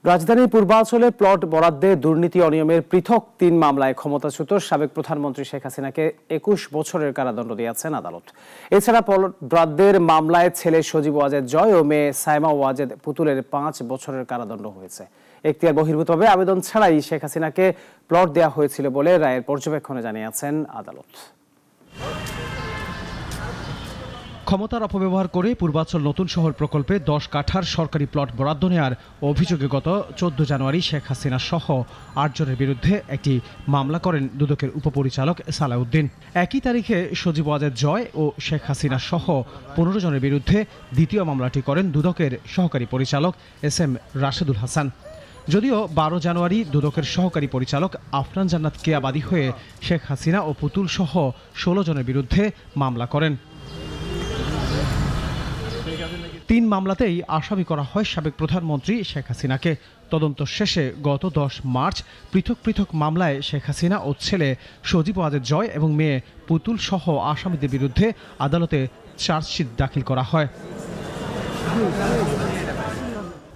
রাজধানীর পূর্বাঞ্চলে প্লট বরাদ্দে দুর্নীতি অনিয়মের পৃথক ৩ মামলায় ক্ষমতাচ্যুত সাবেক প্রধানমন্ত্রী শেখ হাসিনাকে ২১ বছরের কারাদণ্ড দিয়েছেন আদালত। এছাড়া প্লট বরাদ্দের মামলায় ছেলে সজীব ওয়াজেদ জয় ও মেয়ে সাইমা ওয়াজেদ পুতুলের ৫ বছরের কারাদণ্ড হয়েছে। এখতিয়ার বহির্ভূতভাবে আবেদন ছাড়াই শেখ হাসিনাকে প্লট দেওয়া হয়েছিল বলে রায়ের পর্যবেক্ষণে জানিয়েছেন আদালত। ক্ষমতার অপব্যবহার করে পূর্বাঞ্চল নতুন শহর প্রকল্পে ১০ কাঠার সরকারি প্লট বরাদ্দ নেওয়ার অভিযোগে গত ১৪ জানুয়ারি শেখ হাসিনা সহ ৮ জনের বিরুদ্ধে একটি মামলা করেন দুদকের উপপরিচালক সালাউদ্দিন। একই তারিখে সজীব ওয়াজেদ জয় ও শেখ হাসিনা সহ ১৫ জনের বিরুদ্ধে দ্বিতীয় মামলাটি করেন দুদকের সহকারী পরিচালক SM রাশেদুল হাসান। যদিও ১২ জানুয়ারি দুদকের সহকারী পরিচালক আফরান জান্নাত কেয়া বাদী হয়ে শেখ হাসিনা ও পুতুল সহ ১৬ জনের বিরুদ্ধে মামলা করেন। ৩ মামলাতেই আসামি করা হয় সাবেক প্রধানমন্ত্রী শেখ হাসিনাকে। তদন্ত শেষে গত ১০ মার্চ পৃথক পৃথক মামলায় শেখ হাসিনা ও ছেলে সজীব ওয়াজেদ জয় এবং মেয়ে পুতুল সহ আসামিদের বিরুদ্ধে আদালতে চার্জশিট দাখিল করা হয়।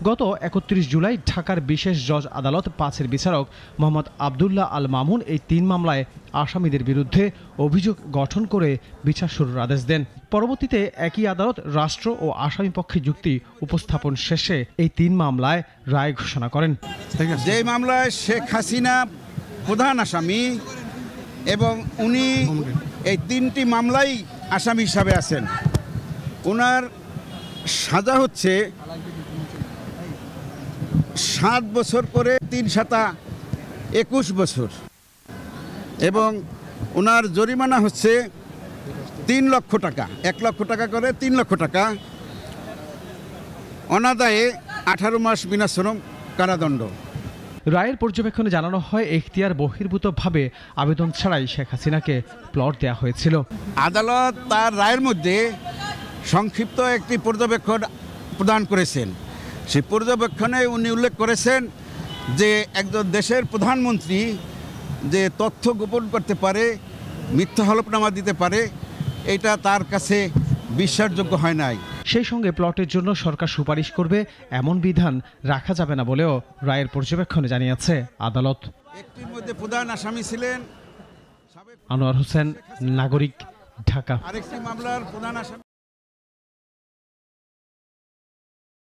গত ৩১ জুলাই ঢাকার বিশেষ জজ আদালত ৫-এর বিচারক মোহাম্মদ আবদুল্লাহ আল মামুন এই ৩ মামলায় আসামিদের বিরুদ্ধে অভিযোগ গঠন করে বিচার শুরুর আদেশ দেন। পরবর্তীতে একই আদালত রাষ্ট্র ও আসামি পক্ষে যুক্তি উপস্থাপন শেষে এই ৩ মামলায় রায় ঘোষণা করেন। যে মামলায় শেখ হাসিনা প্রধান আসামি এবং উনি এই 3টি মামলাই আসামি হিসাবে আছেন, ওনার সাজা হচ্ছে 7 বছর করে 3 সাতা 21 বছর এবং ওনার জরিমানা হচ্ছে 3 লক্ষ টাকা, 1 লক্ষ টাকা করে 3 লক্ষ টাকা, অনাদায়ে 18 মাস বিনাশ্রম কারাদণ্ড। রায়ের পর্যবেক্ষণে জানানো হয় এখতিয়ার বহির্ভূতভাবে আবেদন ছাড়াই শেখ হাসিনাকে প্লট দেওয়া হয়েছিল। আদালত তার রায়ের মধ্যে সংক্ষিপ্ত একটি পর্যবেক্ষণ প্রদান করেছেন। সেই পর্যবেক্ষণে উনি উল্লেখ করেছেন যে একজন দেশের প্রধানমন্ত্রী যে তথ্য গোপন করতে পারে, মিথ্যা হলফনামা দিতে পারে, এটা তার কাছে বিশ্বাসযোগ্য হয় নাই। সেই সঙ্গে প্লটের জন্য সরকার সুপারিশ করবে এমন বিধান রাখা যাবে না বলেও রায়ের পর্যবেক্ষণে জানিয়েছে আদালত। একটির মধ্যে প্রধান আসামি ছিলেন আনোয়ার হোসেন, নাগরিক, ঢাকা। আরেকটি মামলার প্রধান আসামি